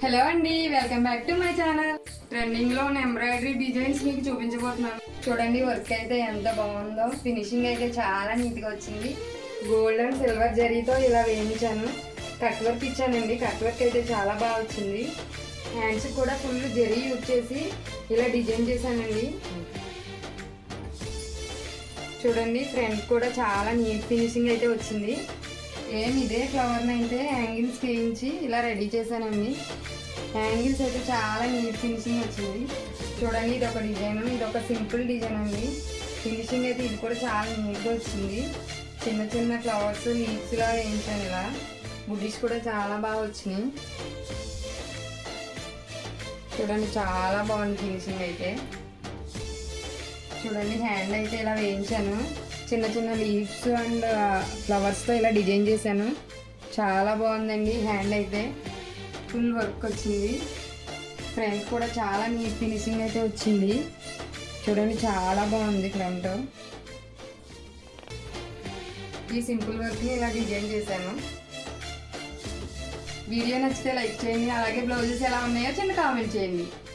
Hello అండి, welcome back to my channel. Trending లో ఉన్న ఎంబ్రాయిడరీ డిజైన్స్ మీకు చూపించబోతున్నాను. చూడండి, వర్క్ అయితే ఎంత బాగుందో. ఫినిషింగ్ అయితే చాలా నీట్ గా వచ్చింది. గోల్డ్ అండ్ సిల్వర్ జరీతో ఇలా వేయించాను. కట్ వర్క్ ఇచ్చానండి. కట్ వర్క్ అయితే చాలా బాగా వచ్చింది. హ్యాండ్స్ కూడా ఫుల్ జరీ యూజ్ చేసి ఇలా డిజైన్ చేశానండి. చూడండి, ఫ్రంట్ కూడా చాలా నీట్ ఫినిషింగ్ అయితే వచ్చింది. ఇదే ఫ్లవర్ని అయితే హ్యాంగిల్స్ వేయించి ఇలా రెడీ చేశానండి. హ్యాంగిల్స్ అయితే చాలా నీట్ ఫినిషింగ్ వచ్చింది. చూడండి, ఇది ఒక డిజైన్, ఇది ఒక సింపుల్ డిజైన్ అండి. ఫినిషింగ్ అయితే ఇది కూడా చాలా నీట్గా వచ్చింది. చిన్న చిన్న ఫ్లవర్స్ లీవ్స్ లా వేయించాను. ఇలా బుడ్డీస్ కూడా చాలా బాగా వచ్చినాయి. చూడండి, చాలా బాగుంది ఫినిషింగ్ అయితే. చూడండి, హ్యాండ్ అయితే ఇలా వేయించాను. చిన్న చిన్న లీవ్స్ అండ్ ఫ్లవర్స్తో ఇలా డిజైన్ చేశాను. చాలా బాగుందండి. హ్యాండ్ అయితే ఫుల్ వర్క్ వచ్చింది. ఫ్రంట్ కూడా చాలా నీట్ ఫినిషింగ్ అయితే వచ్చింది. చూడండి, చాలా బాగుంది ఫ్రంట్. ఈ సింపుల్ వర్క్ని ఇలా డిజైన్ చేశాను. వీడియో నచ్చితే లైక్ చేయండి. అలాగే బ్లౌజెస్ ఎలా ఉన్నాయో చిన్న కామెంట్ చేయండి.